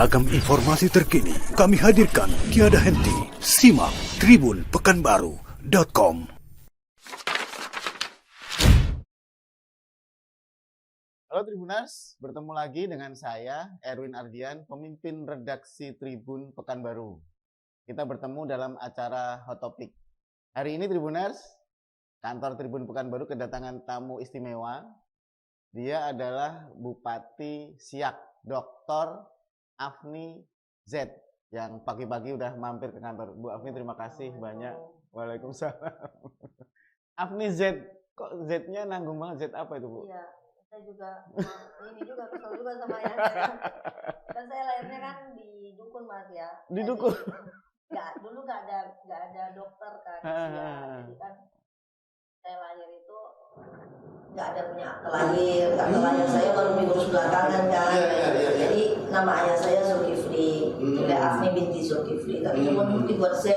Beragam informasi terkini kami hadirkan tiada henti. Simak tribunpekanbaru.com. Halo Tribuners, bertemu lagi dengan saya Erwin Ardian, pemimpin redaksi Tribun Pekanbaru. Kita bertemu dalam acara Hot Topic. Hari ini Tribuners, kantor Tribun Pekanbaru kedatangan tamu istimewa. Dia adalah Bupati Siak, Dr. Afni Z, yang pagi-pagi udah mampir ke kantor. Bu Afni, terima kasih banyak. Waalaikumsalam. Afni Z, kok Z-nya nanggung banget? Z apa itu, Bu? Iya, saya juga ini juga kesel juga sama ayah saya. Kan saya lahirnya kan di dukun, Mas, ya. Di dukun? Dulu nggak ada dokter kan. Ya, jadi kan saya lahir itu nggak ada punya akte lahir saya baru diurus belakangan kan. Jadi nama ayah saya Zulkifli, oleh Afni binti Zulkifli, tapi cuma dibuat Z,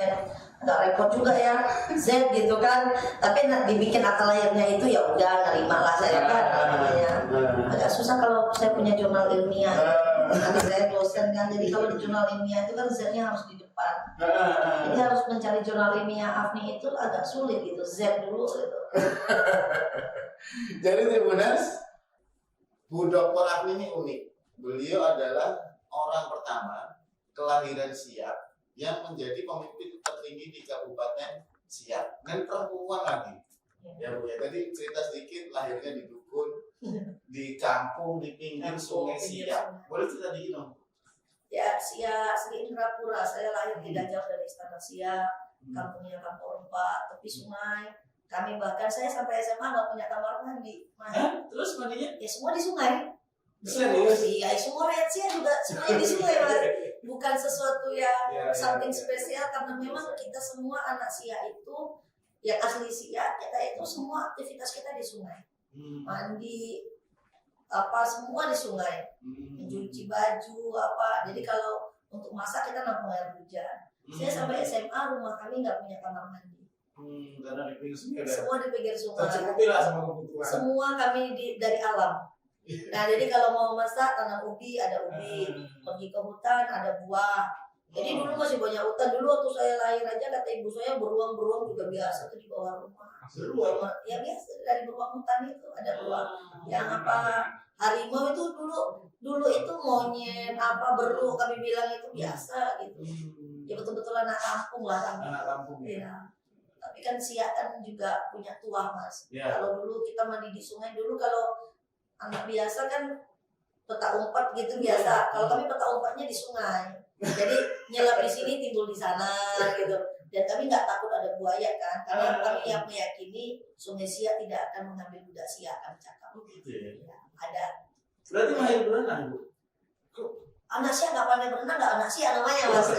agak repot juga ya Z gitu kan. Tapi dibikin akte lahirnya itu ya udah nerima lah saya kan namanya. Agak susah kalau saya punya jurnal ilmiah. Nanti saya dosen kan, jadi kalau di jurnal ilmiah itu kan Z-nya harus di depan. Jadi harus mencari jurnal ilmiah Afni itu agak sulit gitu, Z dulu gitu. Jadi Tribuners, Bu Dr. Afni ini unik. Beliau adalah orang pertama kelahiran Siak yang menjadi pemimpin tertinggi di Kabupaten Siak, dan perempuan lagi. Ya Bu ya, tadi cerita sedikit lahirnya di dukun, di kampung di pinggir sungai Siak. Boleh cerita dikit dong? Ya, Siak, Sri Indrapura. Saya lahir tidak jauh dari Istana Siak, kampungnya Kampung Rempak, tepi sungai. Kami bahkan saya sampai SMA nggak punya kamar mandi. Terus mandinya? Ya semua di sungai. Serius? Iya, semua rakyat Siak juga semuanya di sungai, Mas. Bukan sesuatu yang something spesial, karena memang kita semua anak Siak itu, yang asli Siak, kita itu semua aktivitas kita di sungai. Mandi, apa semua di sungai. Mencuci baju, apa. Jadi kalau untuk masak kita nampung air hujan. Saya sampai SMA rumah kami nggak punya kamar mandi. Karena di pinggir sungai. Semua di pinggir sungai. Tercukupi lah sama kebutuhan. Semua kami dari alam. Nah, jadi kalau mau masak tanam ubi, ada ubi. Pergi ke hutan, ada buah. Jadi dulu masih banyak hutan. Dulu waktu saya lahir aja kata ibu saya beruang-beruang juga biasa tuh di bawah rumah. Beruang? Ya biasa, dari beruang hutan itu ada beruang. Yang apa, harimau itu dulu itu monyet, apa beru kami bilang itu biasa gitu. Ya betul-betul anak kampung lah kami. Anak kampung ya. Tapi kan Siak kan juga punya tuah, Mas. Kalau dulu kita mandi di sungai, dulu kalau anak biasa kan peta umpat gitu biasa. Kalau kami peta umpatnya di sungai. Jadi nyelam di sini timbul di sana gitu. Dan kami nggak takut ada buaya kan, karena kami yang meyakini sungai Siak tidak akan mengambil budak Siak, kami cakap. Gitu ya? Ya, ada. Berarti mahir berenang, Bu? Anak Siak nggak pandai berenang, nggak anak Siak namanya, Mas.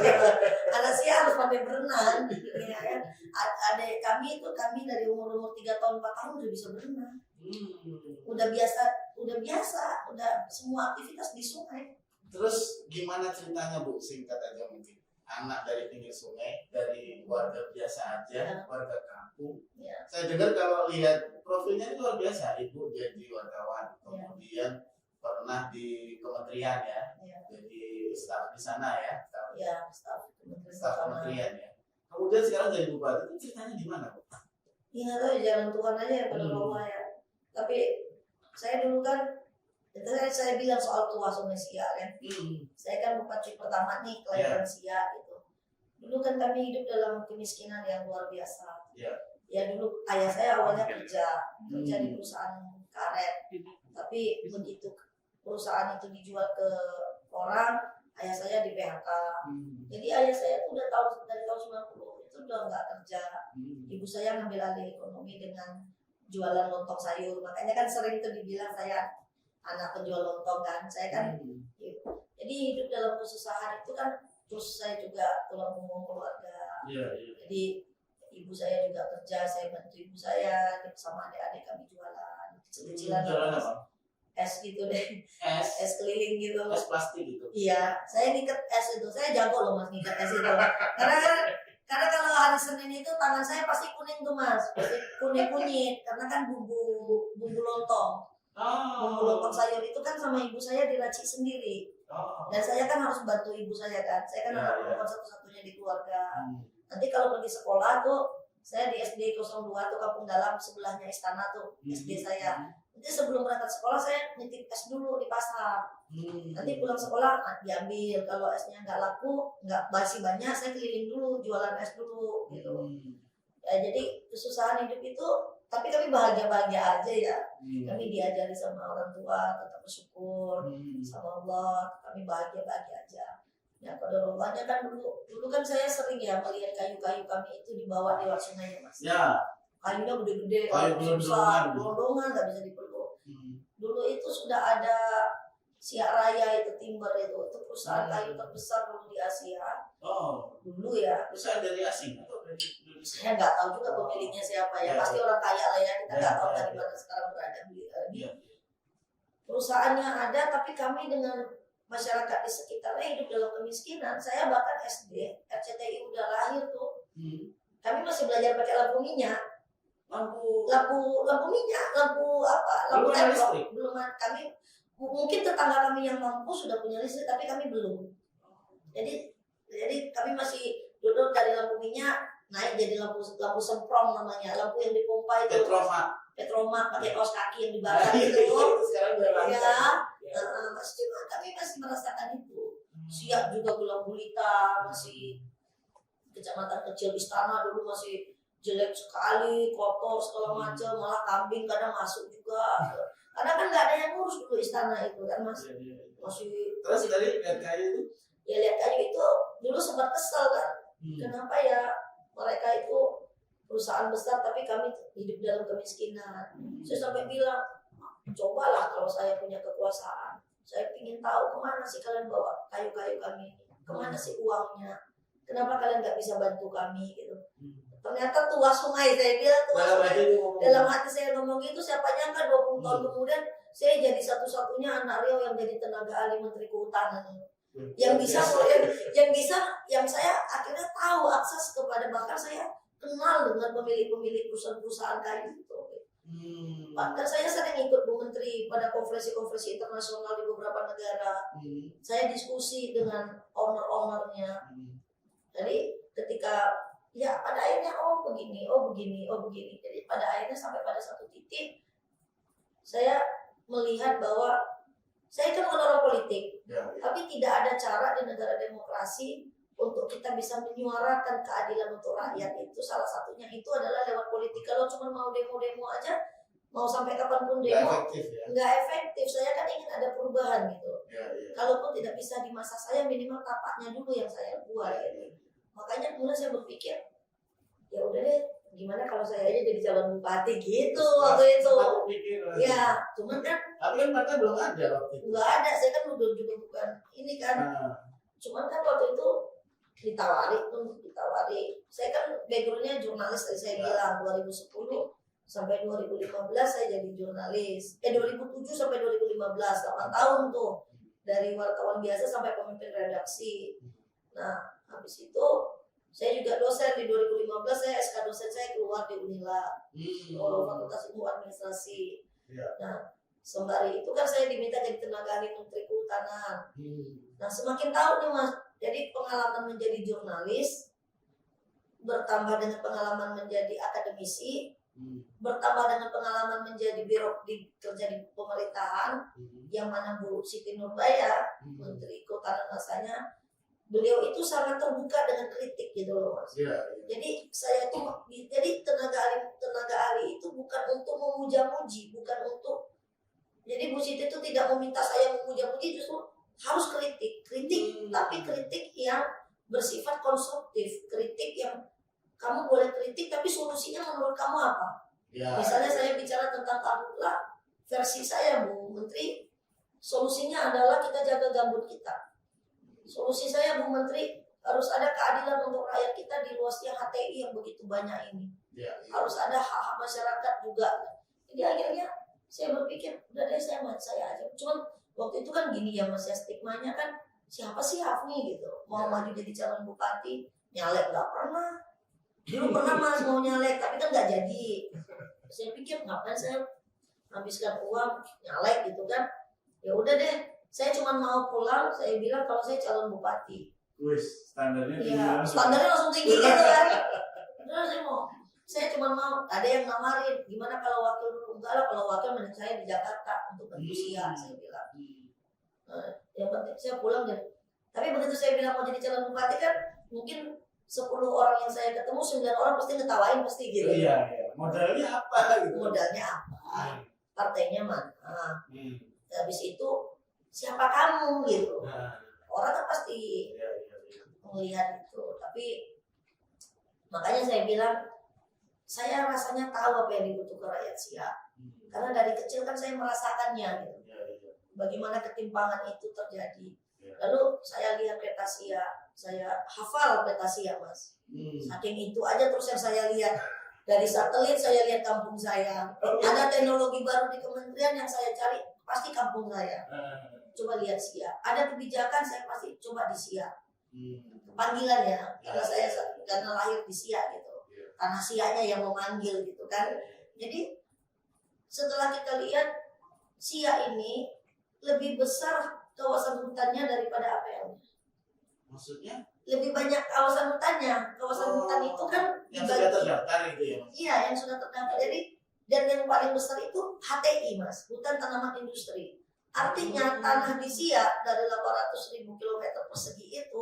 Anak Siak harus pandai berenang. Ya kan? Adik kami dari umur 3 tahun 4 tahun udah bisa berenang. Udah biasa, udah semua aktivitas di sungai. Terus gimana ceritanya, Bu? Singkat aja mungkin. Anak dari pinggir sungai, dari warga biasa aja, warga kampung. Ya. Saya dengar kalau lihat profilnya itu luar biasa. Ibu jadi wartawan, kemudian pernah di kementerian ya, jadi staf di sana ya. Ya, staf kementerian ya. Kemudian sekarang jadi bupati, itu ceritanya gimana, Bu? Ya nggak tahu, jalan Tuhan aja yang pada bawah ya. Tapi saya dulu kan, itu saya bilang soal tuah sungai Siak kan. Saya kan bupati pertama nih kelahiran Siak gitu. Dulu kan kami hidup dalam kemiskinan yang luar biasa. Ya dulu ayah saya awalnya kerja di perusahaan karet. Tapi begitu perusahaan itu dijual ke orang, ayah saya di PHK. Jadi ayah saya tuh udah dari tahun 90 itu udah nggak kerja. Ibu saya ngambil alih ekonomi dengan jualan lontong sayur. Makanya kan sering tuh dibilang saya anak penjual lontong kan. Saya kan jadi hidup dalam kesusahan itu kan. Terus saya juga tulang punggung keluarga. Jadi ibu saya juga kerja, saya bantu ibu saya sama adik-adik kami jualan kecil-kecilan. Es gitu deh, es keliling gitu. Es plastik gitu. Iya, saya ngikat es itu, saya jago loh Mas ngikat es itu. Karena kalau hari Senin itu tangan saya pasti kuning tuh Mas, pasti kuning karena kan bumbu lontong. Bumbu lontong sayur itu kan sama ibu saya diracik sendiri. Dan saya kan harus bantu ibu saya kan. Saya kan Ya, anak ya. perempuan satu-satunya di keluarga. Nanti kalau pergi sekolah tuh, saya di SD 02 tuh Kampung Dalam, sebelahnya istana tuh SD saya. Nanti sebelum berangkat sekolah saya nitip es dulu di pasar. Nanti pulang sekolah diambil. Kalau esnya nggak laku, nggak masih banyak, saya keliling dulu jualan es dulu gitu. Ya, jadi kesusahan hidup itu, tapi kami bahagia-bahagia aja ya. Kami diajari sama orang tua tetap bersyukur sama Allah, kami bahagia-bahagia aja. Ya kodorongannya kan dulu kan saya sering ya melihat kayu-kayu kami itu dibawa lewat sungai ya Mas. Ya. Kayunya gede-gede, Kayu susah, gelondongan. gelondongan nggak bisa dipeluk. Dulu itu sudah ada Siak Raya itu timber itu perusahaan kayu terbesar dulu di Asia. Oh, Dulu ya. perusahaan dari asing atau dari Indonesia? Saya nggak tahu juga pemiliknya siapa ya. Ya. Pasti orang kaya lah ya. Kita nggak Ya, tahu ya, dari ya. mana sekarang berada di Iya. perusahaannya ada, tapi kami dengan masyarakat di sekitarnya hidup dalam kemiskinan. Saya bahkan SD, RCTI udah lahir tuh. Kami masih belajar pakai lampu minyak, Lampu. lampu minyak, lampu apa? Lampu Belum ada tembok. listrik? Belum ada. Kami mungkin tetangga kami yang mampu sudah punya listrik, tapi kami belum. Jadi kami masih duduk dari lampu minyak naik jadi lampu semprong namanya, lampu yang dipompa itu. Petromak pakai kaos kaki yang dibakar itu. Sekarang udah lancar. Ya, kami masih merasakan itu. Siak juga Gelang Gulita, masih kecamatan kecil Istana dulu masih jelek sekali, kotor segala macam, malah kambing kadang masuk juga. Karena kan nggak ada yang ngurus dulu Istana itu kan masih Terus dari lihat kayu itu? ya lihat aja itu dulu sempat kesel kan. Kenapa ya mereka itu perusahaan besar tapi kami hidup dalam kemiskinan. Saya sampai bilang, cobalah kalau saya punya kekuasaan, saya ingin tahu kemana sih kalian bawa kayu-kayu kami ini, kemana sih uangnya, kenapa kalian nggak bisa bantu kami gitu. Ternyata tua sungai, saya bilang tua sungai. Dalam hati saya ngomong gitu, siapa nyangka 20 tahun kemudian saya jadi satu-satunya anak Riau yang jadi tenaga ahli Menteri Kehutanan. Yang saya akhirnya tahu akses kepada, bahkan saya kenal dengan pemilik-pemilik perusahaan-perusahaan kayu itu. Bahkan saya sering ikut Bu Menteri pada konferensi-konferensi internasional di beberapa negara. Saya diskusi dengan owner-ownernya. Jadi ketika ya pada akhirnya oh begini. Jadi pada akhirnya sampai pada satu titik saya melihat bahwa saya kan bukan orang politik, tapi tidak ada cara di negara demokrasi untuk kita bisa menyuarakan keadilan untuk rakyat itu. Salah satunya itu adalah lewat politik. Kalau cuma mau demo-demo aja, mau sampai kapanpun demo, nggak efektif. Saya kan ingin ada perubahan gitu. Kalaupun tidak bisa di masa saya, minimal tapaknya dulu yang saya buat. Gitu. Makanya kemudian saya berpikir, ya udah deh, gimana kalau saya aja jadi calon bupati gitu waktu itu. Ya, cuman kan tapi kan partai belum ada waktu itu. nggak ada. Saya kan udah juga bukan ini kan. Cuman kan waktu itu ditawari. Saya kan backgroundnya jurnalis tadi saya bilang 2010 sampai 2015 saya jadi jurnalis. 2007 sampai 2015 8 tahun tuh dari wartawan biasa sampai pemimpin redaksi. Nah habis itu saya juga dosen di 2015 saya SK dosen saya keluar di Unila Fakultas Ilmu Administrasi. Nah sembari itu kan saya diminta jadi tenaga ahli Menteri Kehutanan. Nah semakin tahu nih Mas, jadi pengalaman menjadi jurnalis bertambah dengan pengalaman menjadi akademisi, bertambah dengan pengalaman menjadi kerja di pemerintahan, yang mana Bu Siti Nurbaya, Menteri Kehutanan masanya, beliau itu sangat terbuka dengan kritik gitu loh Mas. Jadi saya itu jadi tenaga ahli itu bukan untuk memuja-muji, bukan untuk, jadi Bu Siti itu tidak meminta saya memuja-muji, justru harus kritik, tapi kritik yang bersifat konstruktif, kritik yang kamu boleh kritik tapi solusinya menurut kamu apa? Misalnya saya bicara tentang karhutlah, versi saya Bu Menteri, solusinya adalah kita jaga gambut kita. Solusi saya Bu Menteri, harus ada keadilan untuk rakyat kita di luasnya HTI yang begitu banyak ini. Harus ada hak-hak masyarakat juga. Jadi akhirnya saya berpikir, udah deh saya aja. Cuman waktu itu kan gini ya Mas ya, stigmanya kan siapa sih Hafni gitu, mau maju jadi calon bupati, nyalek nggak pernah. Dulu pernah Mas mau nyalek, tapi kan nggak jadi. Saya pikir ngapain saya habiskan uang nyalek gitu kan. Ya udah deh, Saya cuma mau pulang, saya bilang kalau saya calon bupati. Wis, standarnya tinggi Iya, banget. standarnya langsung tinggi gitu kan. Terus saya cuma mau, ada yang namarin, gimana kalau wakil dulu? Enggak lah, kalau wakil mending saya di Jakarta untuk bantu Sia, saya bilang. Yang penting saya pulang dan, tapi begitu saya bilang mau jadi calon bupati kan, mungkin 10 orang yang saya ketemu, 9 orang pasti ngetawain pasti gitu. Iya. Modalnya apa gitu? Modalnya apa? Partainya mana? Hmm. Habis itu siapa kamu gitu? Nah, Orang kan pasti iya. melihat itu. Tapi makanya saya bilang, saya rasanya tahu apa yang dibutuhkan rakyat Siak. Karena dari kecil kan saya merasakannya gitu. Iya. Bagaimana ketimpangan itu terjadi. Ya. Lalu saya lihat peta Siak, saya hafal peta Siak, Mas. Saking itu aja terus yang saya lihat. Dari satelit saya lihat kampung saya. Ada teknologi baru di kementerian yang saya cari, pasti kampung saya. Coba lihat Siak. Ada kebijakan saya pasti coba di Siak. Panggilan ya, karena saya karena lahir di Siak gitu. Tanah Siaknya yang memanggil gitu kan. Jadi setelah kita lihat Siak ini lebih besar kawasan hutannya daripada APL-nya. Maksudnya? Lebih banyak kawasan hutannya. Kawasan hutan itu kan yang sudah terdaftar itu ya, Mas? Iya, yang sudah terdaftar. Jadi dan yang paling besar itu HTI, Mas, hutan tanaman industri. Artinya tanah di Siak dari 800.000 kilometer persegi itu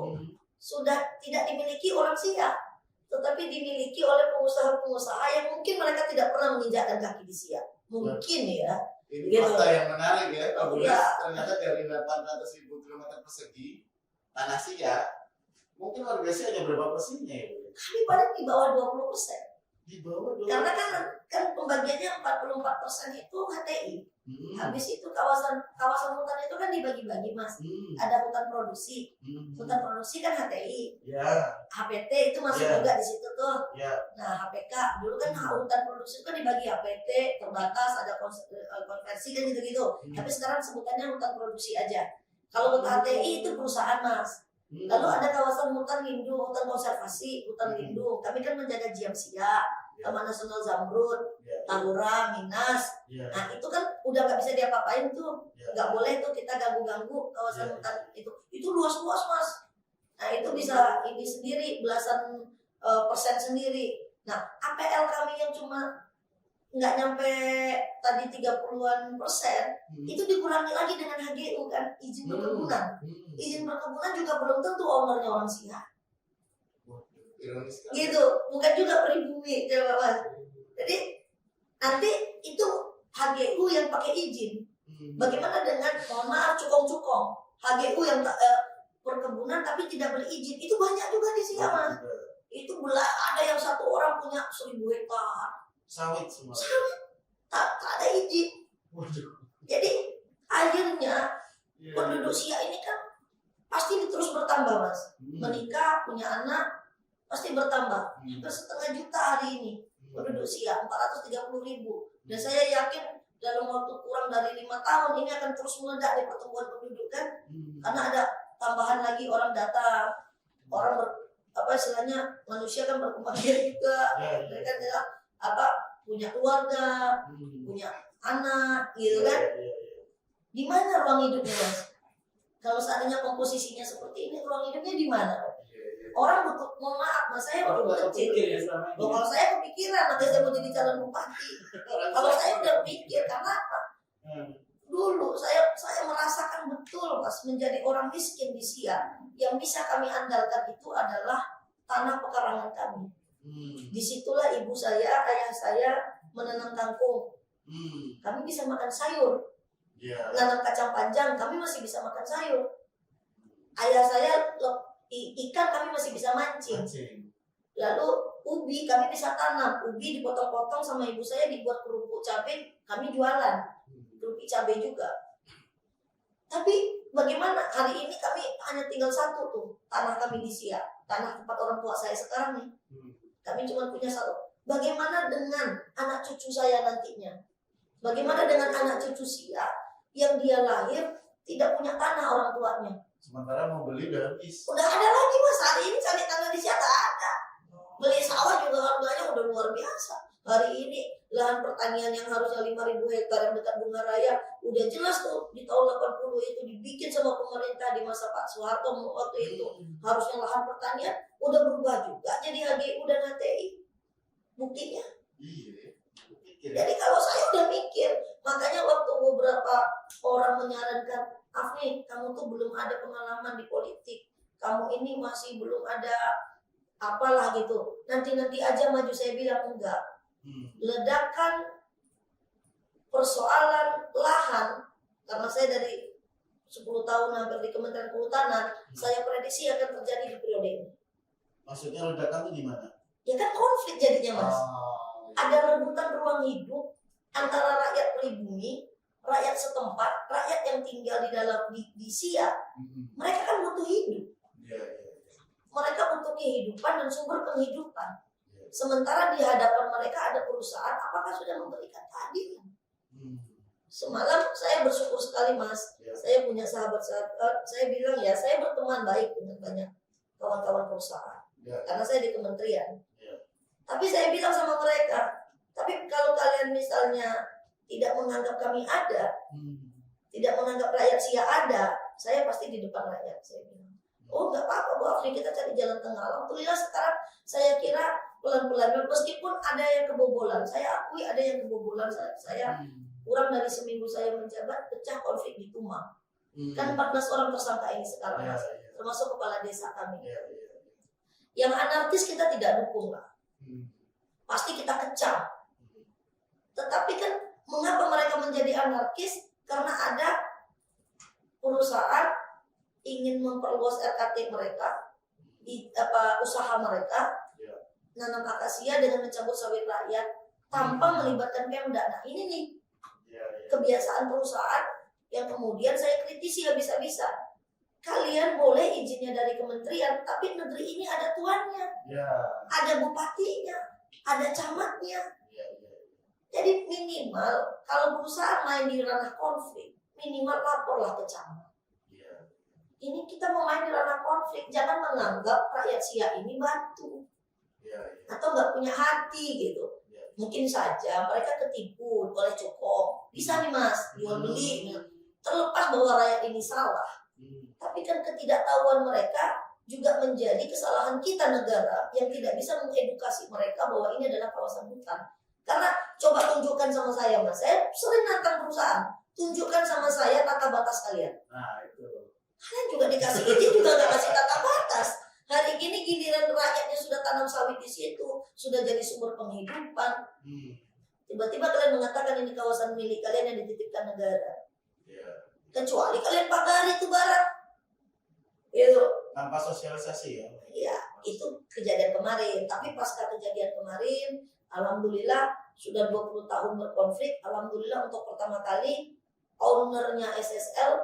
sudah tidak dimiliki orang Siak, tetapi dimiliki oleh pengusaha-pengusaha yang mungkin mereka tidak pernah menginjakkan kaki di Siak. Mungkin ya. Ini Gitu. fakta yang menarik ya, Pak Bulas. Iya. Ternyata dari 800.000 kilometer persegi tanah Siak, mungkin warga Siak hanya berapa persennya ya? Kami paling di bawah 20%. Di bawah 20%. Karena kan pembagiannya 44% itu HTI. Habis itu kawasan hutan itu kan dibagi-bagi, Mas. Ada hutan produksi. Hutan produksi kan HTI. Ya. HPT itu masuk Ya. juga di situ tuh. Ya. Nah, HPK dulu kan hutan produksi itu kan dibagi HPT, terbatas, ada konversi kan gitu-gitu. Tapi sekarang sebutannya hutan produksi aja. Kalau hutan HTI itu perusahaan, Mas. Lalu ada kawasan hutan lindung, hutan konservasi, hutan lindung. Kami kan menjaga Jiam Siak, Taman Nasional Zamrud, Tahura, Minas. Nah itu kan udah nggak bisa diapa-apain tuh, nggak boleh tuh kita ganggu-ganggu kawasan hutan itu. Itu luas-luas, Mas. Nah itu bisa ini sendiri belasan persen sendiri. Nah APL kami yang cuma nggak nyampe tadi 30-an persen, itu dikurangi lagi dengan HGU kan, izin perkebunan. Izin perkebunan juga belum tentu ownernya orang Siak. Gitu, bukan juga pribumi, coba Mas. Jadi nanti itu HGU yang pakai izin. Bagaimana dengan, mohon maaf, cukong-cukong HGU yang perkebunan tapi tidak berizin, itu banyak juga di Siak, Mas. Itu ada yang satu orang punya 1.000 hektar. Sawit semua. Tak ada izin. Jadi akhirnya penduduk Siak ini kan pasti terus bertambah, Mas. Menikah, punya anak, pasti bertambah. Hampir 1,5 juta hari ini penduduk Siak, 430.000. Dan saya yakin dalam waktu kurang dari 5 tahun ini akan terus meledak di pertumbuhan penduduk kan. Karena ada tambahan lagi orang datang, orang istilahnya manusia kan berkembang biak juga. Mereka punya keluarga, punya anak, gitu kan? Di mana ruang hidupnya, Mas? Kalau seandainya komposisinya seperti ini, ruang hidupnya di mana? Orang butuh, mohon maaf, Mas, saya waktu kecil. Kalau saya kepikiran, nanti saya mau jadi calon bupati. Kalau saya udah pikir, karena apa? Dulu saya merasakan betul, Mas, menjadi orang miskin di Siak. Yang bisa kami andalkan itu adalah tanah pekarangan kami. Disitulah ibu saya, ayah saya menanam kangkung. Kami bisa makan sayur. Nanam kacang panjang, kami masih bisa makan sayur. Ayah saya ikan kami masih bisa mancing. Lalu ubi kami bisa tanam. Ubi dipotong-potong sama ibu saya dibuat kerupuk cabai, kami jualan. Kerupuk cabai juga. Tapi bagaimana hari ini kami hanya tinggal satu tuh tanah kami di Siak, tanah tempat orang tua saya sekarang nih. Kami cuma punya satu. Bagaimana dengan anak cucu saya nantinya? Bagaimana dengan anak cucu Siak yang dia lahir tidak punya tanah orang tuanya? Sementara mau beli udah habis. Udah ada lagi, Mas, hari ini cari tanah di Siak tak ada. Beli sawah juga harganya udah luar biasa. Hari ini lahan pertanian yang harusnya 5.000 hektar yang dekat Bunga Raya, udah jelas tuh di tahun 80 itu dibikin sama pemerintah di masa Pak Soeharto waktu itu. Harusnya lahan pertanian udah berubah juga jadi HGU dan HTI. Buktinya. Iya. Jadi kalau saya udah mikir, makanya waktu beberapa orang menyarankan, Afni, kamu tuh belum ada pengalaman di politik, kamu ini masih belum ada apalah gitu. Nanti aja maju, saya bilang enggak. Ledakan persoalan lahan, karena saya dari 10 tahun hampir di Kementerian Kehutanan, saya prediksi akan terjadi di periode ini. Maksudnya ledakan itu gimana? Ya kan konflik jadinya, Mas. Oh, Ada rebutan ruang hidup antara rakyat pribumi, rakyat setempat, rakyat yang tinggal di dalam di Siak. Mereka kan butuh hidup. iya. Mereka butuh kehidupan dan sumber penghidupan. Sementara di hadapan mereka ada perusahaan, apakah sudah memberikan keadilan? Semalam saya bersyukur sekali, Mas. Ya. Saya punya sahabat-sahabat. Saya bilang ya, saya berteman baik dengan banyak kawan-kawan perusahaan. Ya. Karena saya di kementerian. Ya. Tapi saya bilang sama mereka, tapi kalau kalian misalnya tidak menganggap kami ada, tidak menganggap rakyat Siak ada, saya pasti di depan rakyat. Saya bilang, oh nggak apa-apa Bu Afri, kita cari jalan tengah. Alhamdulillah sekarang saya kira pelan-pelan, meskipun ada yang kebobolan, saya akui ada yang kebobolan. Saya kurang dari seminggu saya menjabat, pecah konflik di Tumang. Kan 14 orang tersangka ini sekarang, Mas, termasuk kepala desa kami. Yang anarkis kita tidak dukung lah, pasti kita kecam. Tetapi kan mengapa mereka menjadi anarkis? Karena ada perusahaan ingin memperluas RKT mereka, usaha mereka, nanam akasia dengan mencabut sawit rakyat tanpa melibatkan Pemda. Nah ini nih kebiasaan perusahaan yang kemudian saya kritisi habis-habisan. Kalian boleh izinnya dari kementerian, tapi negeri ini ada tuannya, ada bupatinya, ada camatnya. Jadi minimal kalau perusahaan main di ranah konflik, minimal laporlah ke camat. Ini kita mau main di ranah konflik, jangan menganggap rakyat Siak ini batu atau nggak punya hati gitu. Mungkin saja mereka ketipu oleh cukong, bisa nih Mas jual beli, terlepas bahwa rakyat ini salah. Tapi kan ketidaktahuan mereka juga menjadi kesalahan kita negara yang tidak bisa mengedukasi mereka bahwa ini adalah kawasan hutan. Karena coba tunjukkan sama saya, Mas, saya sering nantang perusahaan, tunjukkan sama saya tata batas kalian. Nah itu. Kalian juga dikasih izin juga nggak kasih tata batas. Hari ini giliran rakyatnya sudah tanam sawit di situ, sudah jadi sumber penghidupan. Tiba-tiba kalian mengatakan ini kawasan milik kalian yang dititipkan negara. Kecuali kalian pagari itu barang. Itu Tanpa sosialisasi ya. ya, itu kejadian kemarin. Tapi pasca kejadian kemarin, alhamdulillah sudah 20 tahun berkonflik. Alhamdulillah untuk pertama kali ownernya SSL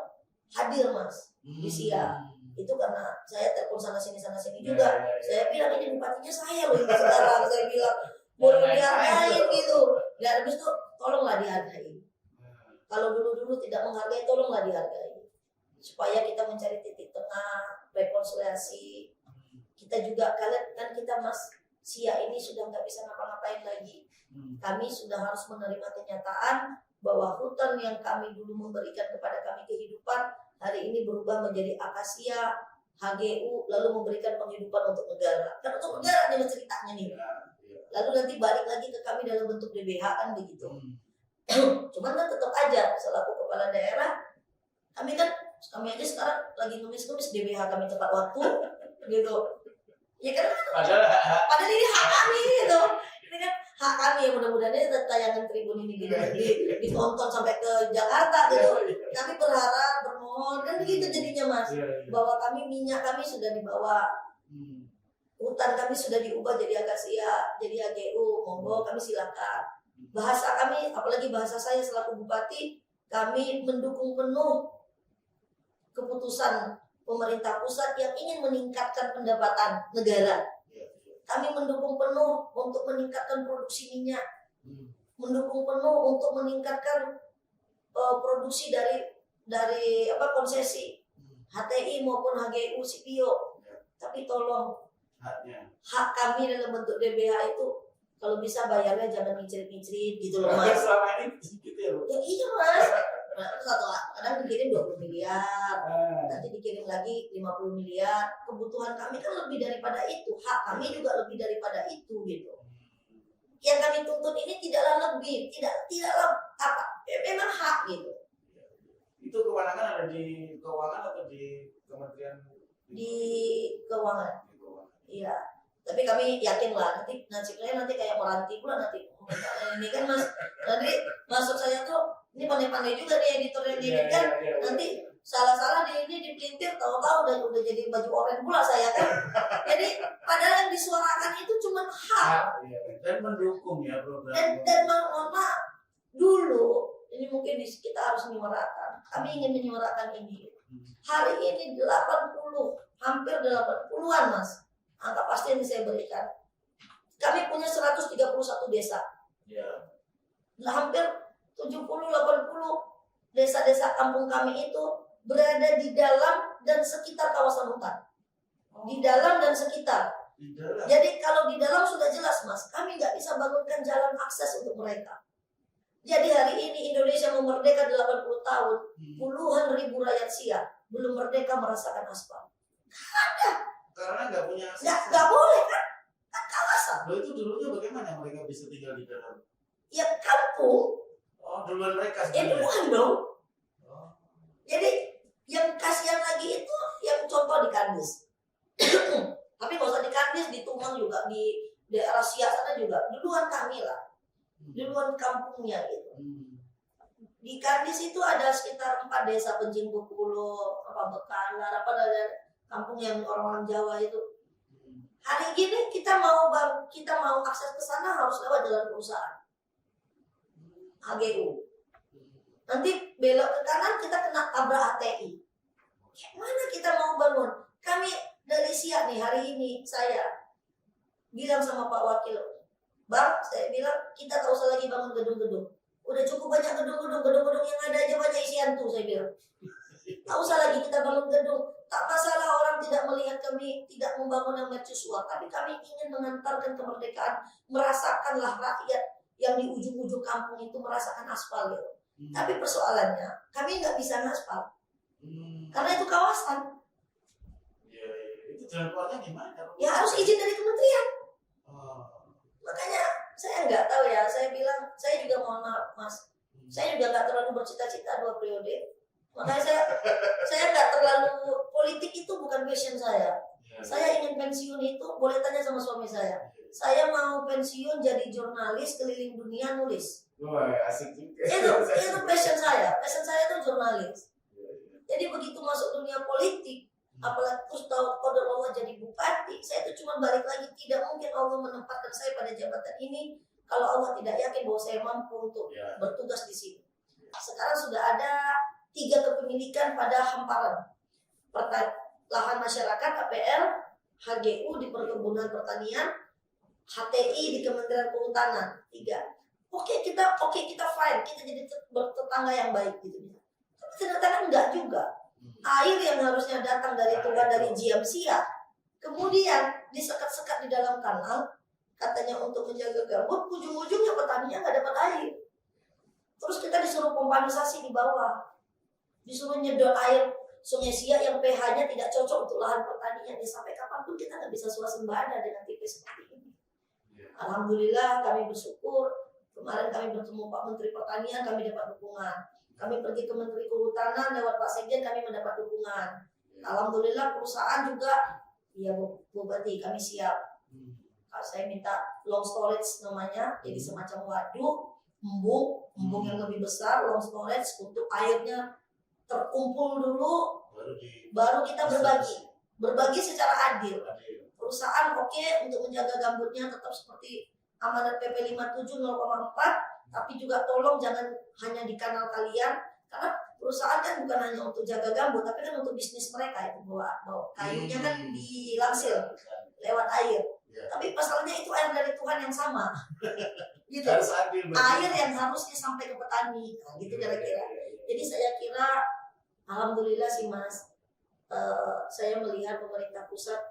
hadir Mas di Siak. Itu karena saya telepon sana sini juga. Saya bilang ini bupatinya saya loh ini sekarang. Saya bilang boleh dihargain gitu. Dan habis itu tolonglah dihargai. Kalau dulu tidak menghargai, tolonglah dihargai. Supaya kita mencari titik tengah, rekonsiliasi. Kita juga, kalian kan kita Mas Siak ini sudah nggak bisa ngapa-ngapain lagi. Kami sudah harus menerima kenyataan bahwa hutan yang kami dulu memberikan kepada kami kehidupan, hari ini berubah menjadi akasia, HGU, lalu memberikan penghidupan untuk negara. Kan untuk negara nih ceritanya nih. Lalu nanti balik lagi ke kami dalam bentuk DBH kan begitu. Cuman kan tetap aja selaku kepala daerah, kami aja sekarang lagi nulis DBH kami tepat waktu gitu. Ya kan padahal ini hak kami gitu. Ini kan hak kami yang mudah-mudahan tayangan Tribun ini ditonton sampai ke Jakarta gitu. Kami berharap, bermohon kan begitu jadinya Mas. Bahwa minyak kami sudah dibawa, hutan kami sudah diubah jadi akasia, jadi HGU, monggo kami silakan. Bahasa kami, apalagi bahasa saya selaku bupati, kami mendukung penuh keputusan pemerintah pusat yang ingin meningkatkan pendapatan negara. Kami mendukung penuh untuk meningkatkan produksi minyak, mendukung penuh untuk meningkatkan produksi dari konsesi HTI maupun HGU CPO. Tapi tolong hak kami dalam bentuk DBH itu kalau bisa bayarnya jangan ngicrit-ngicrit gitu loh Mas. Selama ini gitu ya Bu? Ya iya Mas. Nah, satu kadang dikirim 20 miliar, nanti dikirim lagi 50 miliar. Kebutuhan kami kan lebih daripada itu, hak kami juga lebih daripada itu gitu. Yang kami tuntut ini tidaklah lebih, tidaklah apa, memang hak gitu. Itu kewenangan ada di keuangan atau di Kementerian Di keuangan. Di keuangan. Iya. Tapi kami yakin lah nanti kayak Moranti pula nanti. Ini kan Mas, nanti masuk saya tuh ini pandai-pandai juga nih editor yang ini kan. Nanti salah-salah di ini dipelintir tahu-tahu udah jadi baju oranye pula saya kan. Jadi padahal yang disuarakan itu cuma hak. Dan mendukung ya program. Dan mohon maaf dulu ini mungkin kita harus menyuarakan. Kami ingin menyuarakan ini. Hari ini 80, hampir 80-an Mas. Angka pasti yang saya berikan. Kami punya 131 desa. Ya. Hampir 70-80 desa-desa kampung kami itu berada di dalam dan sekitar kawasan hutan. Di dalam dan sekitar. Di dalam. Jadi kalau di dalam sudah jelas Mas, kami nggak bisa bangunkan jalan akses untuk mereka. Jadi hari ini Indonesia mau merdeka 80 tahun, puluhan ribu rakyat Siak belum merdeka merasakan aspal. Karena nggak punya akses. Nggak boleh kan? Kan kawasan. Loh itu dulunya bagaimana mereka bisa tinggal di dalam? Ya kampung. Oh duluan mereka Ya sebenarnya. duluan dong. Oh. Jadi yang kasihan lagi itu yang contoh di Kandis. Tapi nggak usah di Kandis, di Tumang juga, di daerah Siak sana juga. Duluan kami lah. Duluan kampungnya gitu. Di Kandis itu ada sekitar 4 desa, Penjinggo Pulo, Bekalar, ada kampung yang orang-orang Jawa itu. Hari ini kita mau akses ke sana harus lewat jalan perusahaan. HGU. Nanti belok ke kanan kita kena tabrak ATI. Gimana kita mau bangun? Kami dari Siak nih hari ini saya bilang sama Pak Wakil, Bang, saya bilang kita tak usah lagi bangun gedung-gedung. Udah cukup banyak gedung-gedung yang ada aja banyak isi hantu saya bilang. Tak usah lagi kita bangun gedung. Tak masalah orang tidak melihat kami tidak membangun yang mercusuar, tapi kami ingin mengantarkan kemerdekaan, merasakanlah rakyat yang di ujung-ujung kampung itu merasakan aspal gitu. Tapi persoalannya kami nggak bisa ngaspal karena itu kawasan. Ya, itu jalan keluarnya gimana? Ya harus izin dari kementerian. Oh. Makanya saya nggak tahu ya. Saya bilang saya juga mohon maaf Mas. Saya juga nggak terlalu bercita-cita 2 periode. Makanya saya nggak terlalu politik itu bukan passion saya. Saya ingin pensiun itu boleh tanya sama suami saya. Saya mau pensiun jadi jurnalis keliling dunia nulis. Wah, asik juga. Itu passion saya. Passion saya itu jurnalis. Jadi begitu masuk dunia politik, apalagi terus tahu kodar Allah jadi bupati, saya itu cuma balik lagi. Tidak mungkin Allah menempatkan saya pada jabatan ini kalau Allah tidak yakin bahwa saya mampu untuk bertugas di sini. Sekarang sudah ada 3 kepemilikan pada hamparan lahan masyarakat KPL, HGU di Perkebunan Pertanian, HTI di Kementerian Kehutanan. 3. Oke kita fine, kita jadi tetangga yang baik gitu. Tapi ternyata enggak juga. Air yang harusnya datang dari Tuhan dari Jiam Siak, kemudian disekat-sekat di dalam kanal, katanya untuk menjaga gambut, ujung-ujungnya petaninya nggak dapat air. Terus kita disuruh pompanisasi di bawah, disuruh nyedot air Sungai Siak yang pH-nya tidak cocok untuk lahan pertanian. Ya, sampai kapanpun kita nggak bisa swasembada dengan tipe seperti ini. Alhamdulillah kami bersyukur. Kemarin kami bertemu Pak Menteri Pertanian, kami dapat dukungan. Kami pergi ke Menteri Kehutanan lewat Pak Sekjen, kami mendapat dukungan. Alhamdulillah perusahaan juga, ya Bupati kami siap. Saya minta long storage namanya, jadi semacam waduk, embung yang lebih besar, long storage untuk airnya terkumpul dulu, baru kita berbagi secara adil. Perusahaan oke untuk menjaga gambutnya tetap seperti amanat PP 57 0,4. Tapi juga tolong jangan hanya di kanal kalian, karena perusahaan kan bukan hanya untuk jaga gambut, tapi kan untuk bisnis mereka itu bawa kayunya kan dilangsir lewat air. Tapi pasalnya itu air dari Tuhan yang sama, gitu. Air yang harusnya sampai ke petani, gitu kira-kira. Jadi saya kira, alhamdulillah sih Mas, saya melihat pemerintah pusat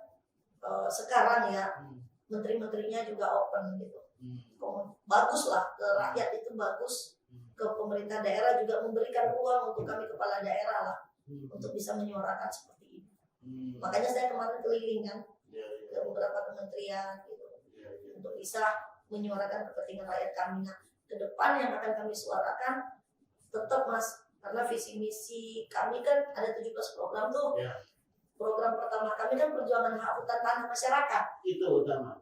sekarang ya, menteri-menterinya juga open gitu. Bagus lah ke rakyat itu bagus, ke pemerintah daerah juga memberikan ruang untuk kami kepala daerah lah untuk bisa menyuarakan seperti ini. Makanya saya kemarin keliling kan ke beberapa kementerian gitu untuk bisa menyuarakan kepentingan rakyat kami. Nah, ke depan yang akan kami suarakan tetap Mas, karena visi misi kami kan ada 17 program tuh. Program pertama kami kan perjuangan hak hutan tanah masyarakat. Itu utama.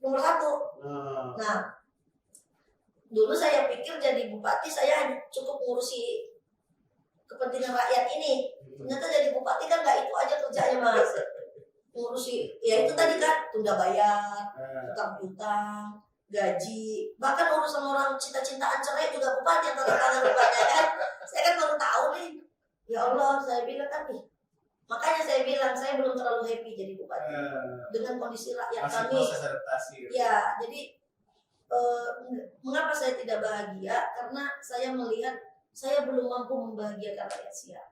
Nomor 1. Nah, dulu saya pikir jadi bupati saya cukup ngurusi kepentingan rakyat ini. Ternyata jadi bupati kan nggak itu aja kerjanya Mas. Ngurusi, ya itu tadi kan tunda bayar, utang-utang, gaji, bahkan urusan orang cinta-cintaan cerai juga bupati yang tanda tangan rupanya kan. Saya kan baru tahu nih. Ya Allah, saya bilang kan nih. Makanya saya bilang saya belum terlalu happy jadi bupati dengan kondisi rakyat Masih kami. proses adaptasi. Ya, jadi mengapa saya tidak bahagia? Karena saya melihat saya belum mampu membahagiakan rakyat Siak.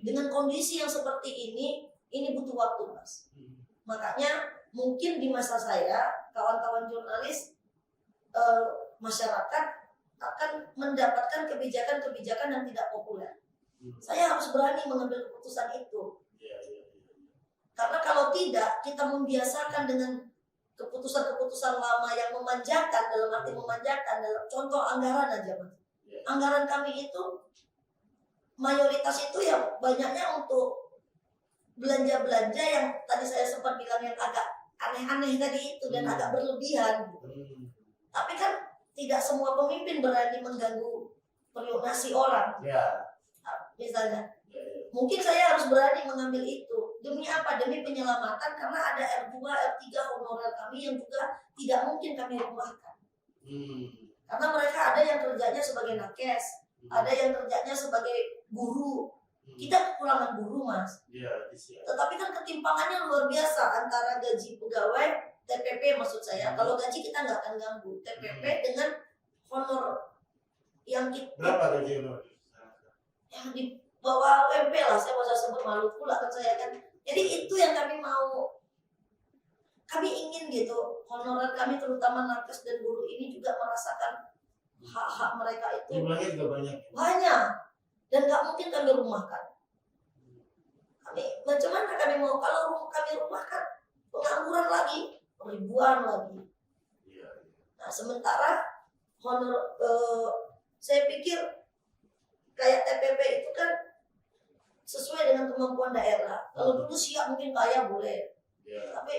Dengan kondisi yang seperti ini butuh waktu Mas. Makanya mungkin di masa saya, kawan-kawan jurnalis, masyarakat akan mendapatkan kebijakan-kebijakan yang tidak populer. Saya harus berani mengambil keputusan itu. Karena kalau tidak, kita membiasakan dengan keputusan-keputusan lama yang memanjakan, dalam arti memanjakan, dalam contoh anggaran aja Mas. Anggaran kami itu, mayoritas itu ya banyaknya untuk belanja-belanja yang tadi saya sempat bilang yang agak aneh-aneh tadi itu dan agak berlebihan. Tapi kan tidak semua pemimpin berani mengganggu periuk nasi orang. Misalnya, mungkin saya harus berani mengambil itu. Demi apa? Demi penyelamatan, karena ada R2, R3 honorer kami yang juga tidak mungkin kami rumahkan. Karena mereka ada yang kerjanya sebagai nakes, ada yang kerjanya sebagai guru. Kita kekurangan guru Mas. Tetapi kan ketimpangannya luar biasa antara gaji pegawai, TPP maksud saya. Kalau gaji kita nggak akan ganggu. TPP dengan honor yang kita... Berapa gaji honor? Yang di bawah UMP lah, saya masa sebut malu pula kan saya kan. Jadi itu yang kami mau. Kami ingin gitu, honorer kami terutama nakes dan guru ini juga merasakan hak-hak mereka itu. Jumlahnya juga banyak. Banyak. Dan nggak mungkin kami rumahkan. Macam mana kami mau kalau kami rumahkan pengangguran lagi, ribuan lagi. Nah sementara honor, saya pikir kayak TPP itu kan sesuai dengan kemampuan daerah. Kalau dulu Siak mungkin kaya boleh, tapi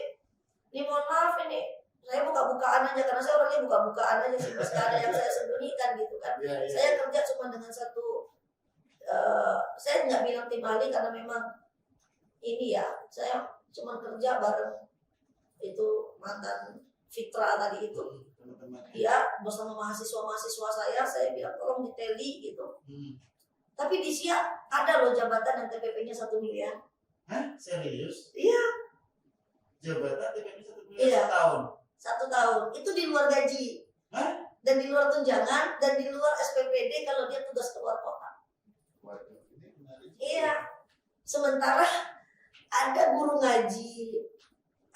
ini mohon maaf ini saya buka-bukaan aja karena saya orangnya buka-bukaan aja sih, meski ada yang saya sembunyikan gitu kan. Saya kerja cuma dengan satu. Saya nggak bilang tim ahli karena memang ini ya, saya cuma kerja bareng itu mantan Fitra tadi itu. Dia bersama mahasiswa-mahasiswa saya bilang tolong diteli gitu. Tapi di Siak ada loh jabatan yang TPP-nya 1 miliar. Hah? Serius? Iya. Jabatan TPP 1 miliar Iya. setahun? 1 tahun. Itu di luar gaji. Hah? Dan di luar tunjangan, dan di luar SPPD kalau dia tugas keluar kota. Iya. Sementara ada guru ngaji,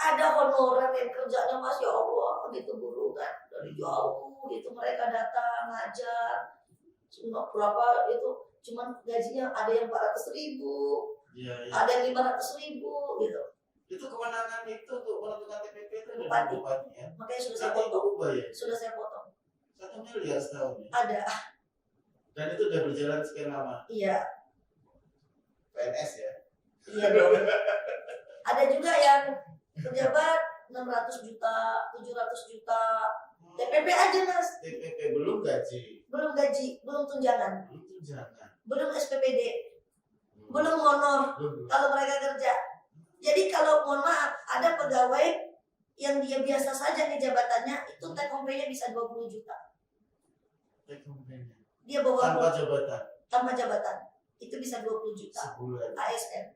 ada honorer yang kerjanya Mas ya Allah gitu guru kan dari jauh gitu mereka datang ngajar cuma berapa itu cuman gajinya ada yang 400.000, ada yang 500.000 gitu. Itu kewenangan itu untuk menentukan TPP itu Bupati. Bupati ya? Makanya sudah saya Nanti potong. berubah ya? Sudah saya potong. 1 miliar setahun ya? Ada. Dan itu udah berjalan sekian lama? Iya. PNS ya? Iya dong. Ada juga yang pejabat 600 juta, 700 juta. TPP aja Mas. TPP belum gaji? Belum gaji, belum tunjangan. Belum tunjangan? Belum SPPD. Belum honor kalau mereka kerja. Jadi kalau mohon maaf, ada pegawai yang dia biasa saja nih jabatannya, itu take home pay-nya bisa 20 juta. Take home pay-nya? Dia bawa Tanpa jabatan? Tanpa jabatan. Itu bisa 20 juta. Sebulan? ASN.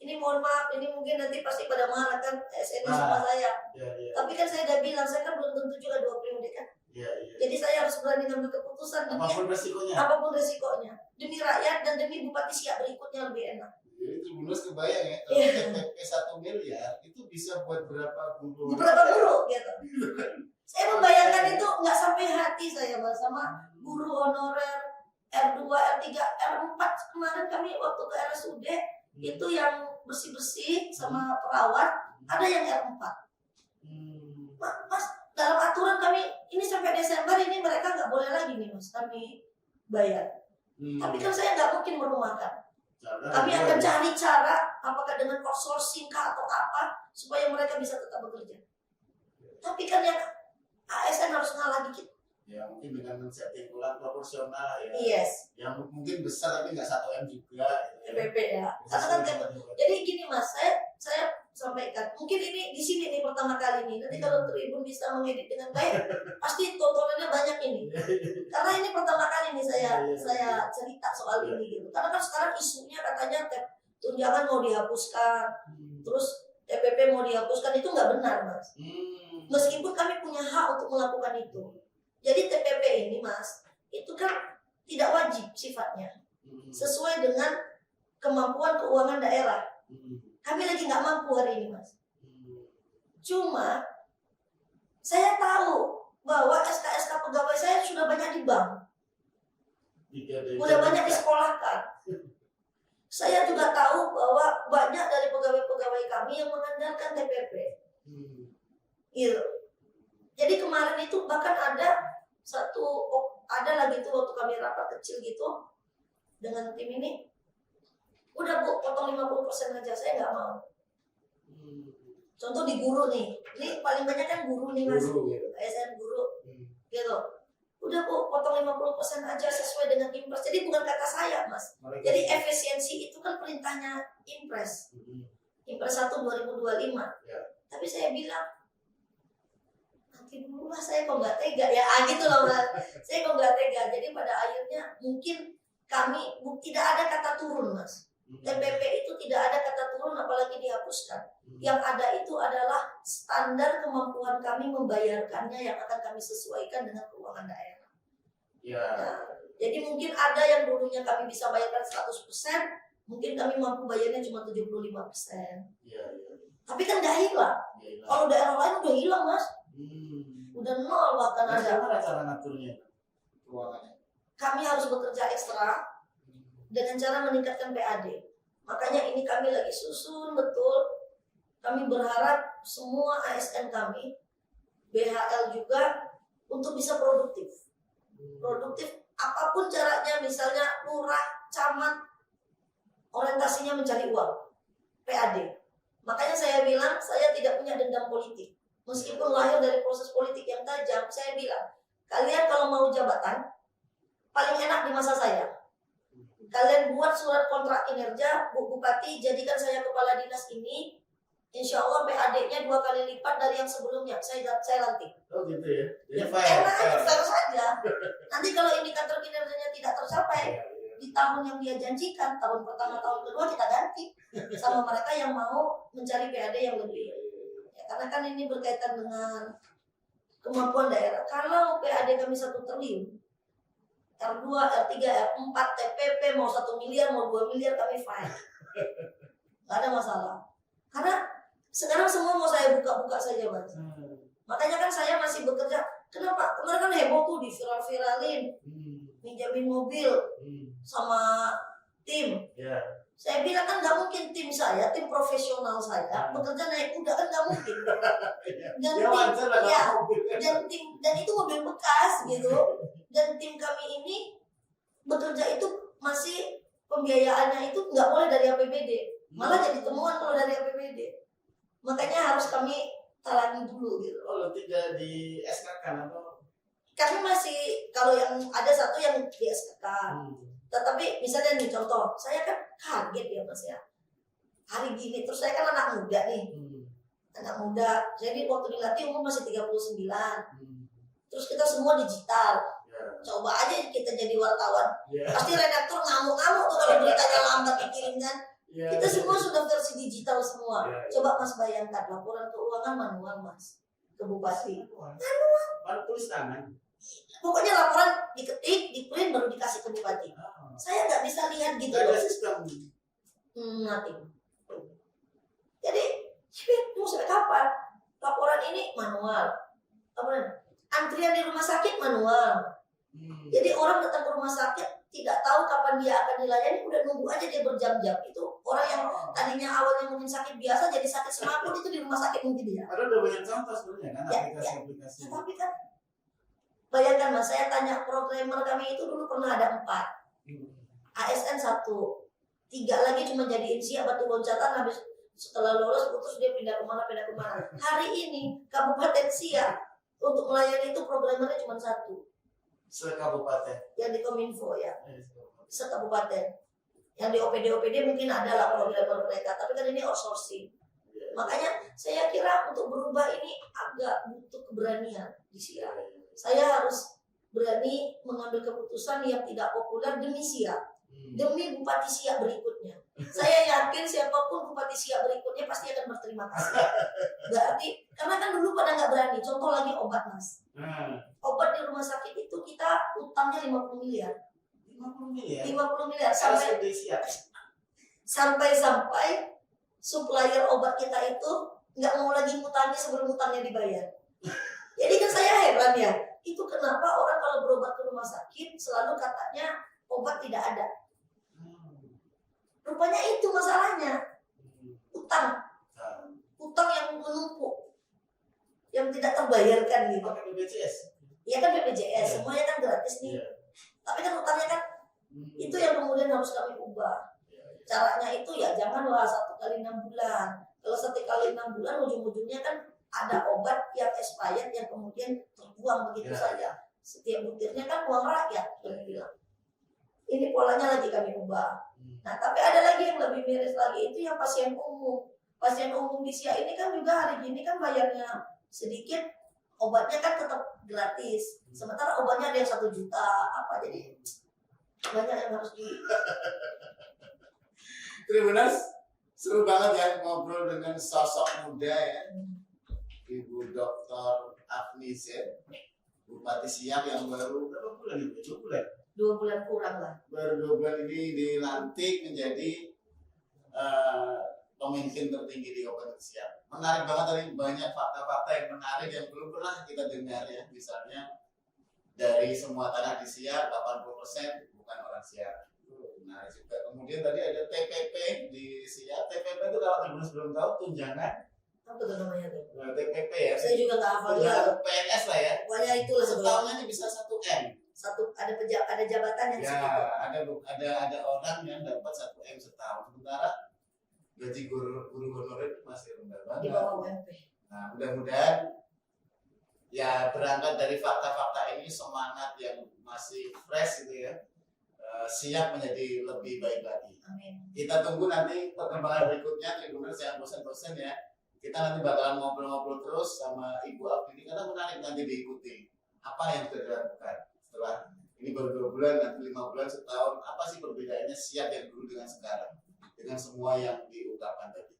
Ini mohon maaf, ini mungkin nanti pasti pada marah kan ASN sama saya. Ya. Tapi kan saya udah bilang, saya kan belum tentu juga 2 periode kan. Ya. Jadi saya harus berani ngambil keputusan. Apapun resikonya? Apapun resikonya. Demi rakyat dan demi Bupati Siak berikutnya lebih enak. Jadi Tribuners kebayang ya, kalau TPP 1 miliar itu bisa buat berapa guru? Beberapa guru gitu. Saya membayangkan itu nggak sampai hati saya Mas, sama guru honorer R2, R3, R4 kemarin kami waktu ke RSUD itu yang bersih-bersih sama perawat ada yang R4. Mas, dalam aturan kami ini sampai Desember ini mereka nggak boleh lagi nih Mas kami bayar. Tapi kan saya nggak mungkin merumahkan. Kami akan cari cara apakah dengan outsourcing kah atau apa supaya mereka bisa tetap bekerja. Tapi kan yang ASN harus ngalah dikit. Ya mungkin dengan men-setting ulang proporsional ya. Yes. Yang mungkin besar tapi nggak 1 M juga. PPP ya. Karena kan jadi gini Mas, saya sampaikan. Mungkin ini di sini nih pertama kali nih. Nanti kalau Tribun bisa mengedit dengan baik, pasti tontonannya banyak ini. Karena ini pertama kali nih saya cerita soal ini gitu. Karena kan sekarang isunya katanya tunjangan mau dihapuskan, terus TPP mau dihapuskan, itu nggak benar Mas. Meskipun kami punya hak untuk melakukan itu. Jadi TPP ini Mas, itu kan tidak wajib sifatnya. Sesuai dengan kemampuan keuangan daerah. Kami lagi nggak mampu hari ini Mas. Cuma saya tahu bahwa SK-SK pegawai saya sudah banyak di bank. Sudah banyak disekolahkan. Saya juga tahu bahwa banyak dari pegawai-pegawai kami yang mengandalkan TPP. Gitu. Jadi kemarin itu bahkan ada lagi tuh waktu kami rapat kecil gitu dengan tim ini, udah Bu potong 50% aja, saya nggak mau. Contoh di guru nih, ini paling banyak kan guru nih Mas, ASN guru, gitu. Udah Bu potong 50% aja sesuai dengan impres. Jadi bukan kata saya Mas. Jadi efisiensi itu kan perintahnya impres. Impres 1 2025. Tapi saya bilang dulu lah, saya kok nggak tega ya, gitu loh Mas. Saya kok nggak tega. Jadi pada akhirnya mungkin kami tidak ada kata turun Mas. TPP itu tidak ada kata turun apalagi dihapuskan. Yang ada itu adalah standar kemampuan kami membayarkannya yang akan kami sesuaikan dengan keuangan daerah. Nah, jadi mungkin ada yang dulunya kami bisa bayarkan 100%, mungkin kami mampu bayarnya cuma 75%. Tapi kan nggak hilang. Kalau daerah lain udah hilang Mas. Udah nol bahkan ada. Gimana cara ngaturnya keuangannya? Kami harus bekerja ekstra dengan cara meningkatkan PAD. Makanya ini kami lagi susun betul. Kami berharap semua ASN kami, BHL juga, untuk bisa produktif. Produktif apapun caranya, misalnya lurah, camat, orientasinya mencari uang, PAD. Makanya saya bilang saya tidak punya dendam politik. Meskipun lahir dari proses politik yang tajam, saya bilang, kalian kalau mau jabatan, paling enak di masa saya. Kalian buat surat kontrak kinerja, Bu Bupati, jadikan saya kepala dinas ini, insya Allah PAD-nya 2 kali lipat dari yang sebelumnya, saya lantik. Oh gitu ya? Jadi Enak aja, saja. Nanti kalau indikator kinerjanya tidak tercapai, di tahun yang dia janjikan, tahun pertama, tahun kedua kita ganti sama mereka yang mau mencari PAD yang lebih. Karena kan ini berkaitan dengan kemampuan daerah. Kalau PAD kami 1 triliun, R2, R3, R4, TPP mau 1 miliar, mau 2 miliar kami fine. Gak ada masalah. Karena sekarang semua mau saya buka-buka saja Mas. Makanya kan saya masih bekerja. Kenapa? Kemarin kan heboh tuh di viral-viralin, minjamin mobil sama tim. Saya bilang kan nggak mungkin tim saya, tim profesional saya bekerja naik kuda, kan nggak mungkin. Dan itu mobil bekas gitu. Dan tim kami ini bekerja itu masih pembiayaannya itu nggak boleh dari APBD, malah jadi temuan kalau dari APBD. Makanya harus kami talangi dulu gitu. Oh, tidak di SK kan atau? Kami masih, kalau yang ada satu yang di SK. Tetapi misalnya nih contoh, saya kan kaget ya Mas ya. Hari gini, terus saya kan anak muda nih. Anak muda, jadi waktu dilatih umur masih 39. Terus kita semua digital. Coba aja kita jadi wartawan. Pasti redaktur ngamuk-ngamuk tuh kalau beritanya lambat dikirimkan. Kita semua sudah versi digital semua. Coba Mas bayangkan, laporan keuangan manual Mas. Ke Bupati. Baru tulis tangan. Pokoknya laporan diketik, di print, baru dikasih ke Bupati. Saya nggak bisa lihat gitu loh. Ada sistem. Nothing. Jadi, mau sampai kapan? Laporan ini manual. Laporan Antrian di rumah sakit manual. Jadi orang datang ke rumah sakit tidak tahu kapan dia akan dilayani, udah nunggu aja dia berjam-jam. Itu orang yang tadinya awalnya mungkin sakit biasa jadi sakit semaput itu di rumah sakit mungkin dia. Ada udah banyak contoh sebenarnya kan Ya, aplikasi-aplikasi. Tapi kan bayangkan Mas, saya tanya programmer kami itu dulu pernah ada 4, ASN 1, 3 lagi cuma jadiin siap batu loncatan, habis setelah lolos putus dia pindah kemana. Hari ini Kabupaten Siak untuk melayani itu programmernya cuma 1 Sekabupaten. yang di Kominfo ya, sekabupaten. Yang di OPD mungkin ada lah programmer mereka, tapi kan ini outsourcing. Makanya saya kira untuk berubah ini agak butuh keberanian di Siak. Saya harus berani mengambil keputusan yang tidak populer demi Siak, demi Bupati Siak berikutnya. Saya yakin siapapun Bupati Siak berikutnya pasti akan berterima kasih. Berarti karena kan dulu pada nggak berani. Contoh lagi obat Mas. Obat di rumah sakit itu kita utangnya 50 miliar. 50 miliar. 50 miliar Sampai Siak. sampai supplier obat kita itu nggak mau lagi ngutangnya sebelum utangnya dibayar. Jadi kan saya heran ya, itu kenapa orang kalau berobat ke rumah sakit selalu katanya obat tidak ada. Rupanya itu masalahnya, utang yang menumpuk, yang tidak terbayarkan gitu. Pakai BPJS. Iya kan BPJS, semuanya kan gratis nih. Iya. Tapi kan utangnya kan itu yang kemudian harus kami ubah. Caranya itu ya janganlah 1 kali 6 bulan. Kalau 1 kali 6 bulan ujung-ujungnya kan ada obat yang expired yang kemudian terbuang begitu saja. Setiap butirnya kan uang rakyat, kami bilang. Ini polanya lagi kami ubah. Nah, tapi ada lagi yang lebih miris lagi, itu yang pasien umum. Pasien umum di Siak ini kan juga hari ini kan bayarnya sedikit, obatnya kan tetap gratis. Sementara obatnya ada yang 1 juta, apa jadi banyak yang harus di. Tribuners, seru banget ya ngobrol dengan sosok muda ya, Ibu Dr. Afnis ya, Bupati Siak yang baru berapa bulan itu? 2 bulan. 2 bulan kurang lah. Baru 2 bulan ini dilantik menjadi pemimpin tertinggi di Kabupaten Siak. Menarik banget tadi, banyak fakta-fakta yang menarik yang belum pernah kita dengar ya. Misalnya dari semua tanah di Siak 80% bukan orang Siak. Menarik juga. Kemudian tadi ada TPP di Siak. TPP itu kalau teman-teman belum tahu tunjangan. Apa tuh namanya tuh? TPP ya. Saya juga nggak hafal ya. Tunjangan PNS lah ya. Pokoknya itulah sebelum Setahunnya ini bisa 1 M. ada jabatan yang Ya, segitu. ada orang yang dapat 1 M setahun. Sementara gaji guru honorer masih rendah Di banget. bawah UMP. Nah, mudah-mudahan ya berangkat dari fakta-fakta ini, semangat yang masih fresh gitu ya, siap menjadi lebih baik lagi. Amin. Kita tunggu nanti perkembangan berikutnya, Tribuners, jangan bosan-bosan ya. Kita nanti bakalan ngobrol-ngobrol terus sama Ibu Afini karena menarik nanti diikuti. Apa yang sudah dilakukan setelah ini baru 2 bulan, nanti 5 bulan, setahun, apa sih perbedaannya Siak yang dulu dengan sekarang, dengan semua yang diungkapkan tadi.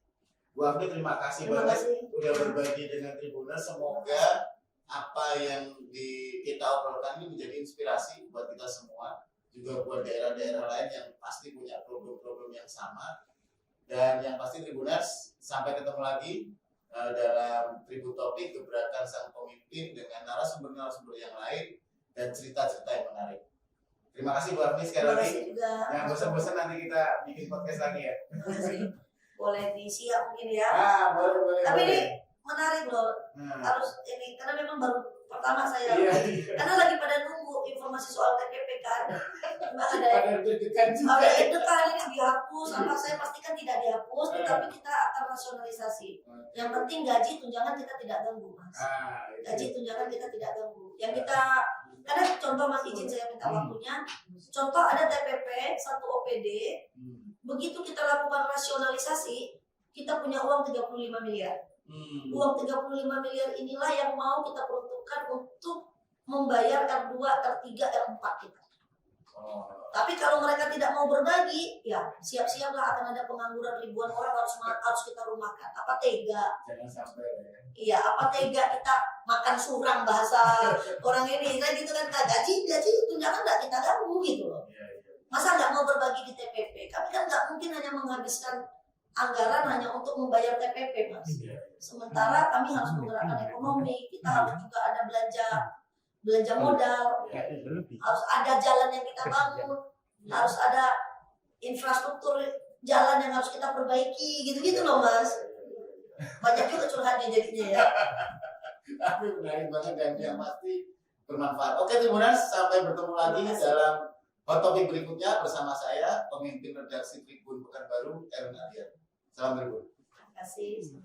Bu Afni, terima kasih Terima banget kasih. udah berbagi dengan Tribuners. Semoga apa yang kita obrolkan ini menjadi inspirasi buat kita semua, juga buat daerah-daerah lain yang pasti punya problem-problem yang sama. Dan yang pasti Tribuners, sampai ketemu lagi dalam Tribun Topik, gebrakan sang pemimpin dengan narasumber-narasumber yang lain dan cerita-cerita yang menarik. Terima kasih Bu Afni sekali Terima lagi. kasih juga. Jangan bosan-bosan, nanti kita bikin podcast lagi ya. Terima kasih. Boleh di Siak mungkin ya. Boleh. Tapi ini menarik loh. Nah, Harus ini karena memang baru pertama saya. iya. Karena lagi pada nunggu informasi soal TPP kan. Cuma ada Pada deg-degan juga. ada dekan ini dihapus, apa saya pastikan tidak dihapus, tetapi kita akan rasionalisasi. Yang penting gaji tunjangan kita tidak ganggu, Mas. Gaji tunjangan kita tidak ganggu. Yang kita kadang contoh Mas izin saya minta waktunya. Contoh ada TPP 1 OPD, begitu kita lakukan rasionalisasi, kita punya uang 35 miliar. Uang 35 miliar inilah yang mau kita peruntukkan untuk membayar R2, R3, R4 kita. Tapi kalau mereka tidak mau berbagi, ya siap-siaplah akan ada pengangguran ribuan orang harus kita rumahkan. Apa tega? Jangan sampai ya. Iya, apa tega kita makan surang bahasa orang ini, kan gitu kan? Gaji tunjangan nggak kita ganggu gitu loh. Masa nggak mau berbagi di TPP? Kami kan nggak mungkin hanya menghabiskan anggaran hanya untuk membayar TPP, Mas. Sementara kami harus menggerakkan ekonomi, kita harus juga ada belanja belanja modal, harus ada jalan yang kita bangun, harus ada infrastruktur jalan yang harus kita perbaiki, gitu-gitu loh Mas. Banyak juga curhatnya jadinya ya. Tapi menarik banget dan yang pasti bermanfaat. Oke Tribuners, sampai bertemu lagi dalam hot topic berikutnya bersama saya, pemimpin redaksi Tribun Pekanbaru, Erwin Ardian. Salam Tribun. Terima kasih.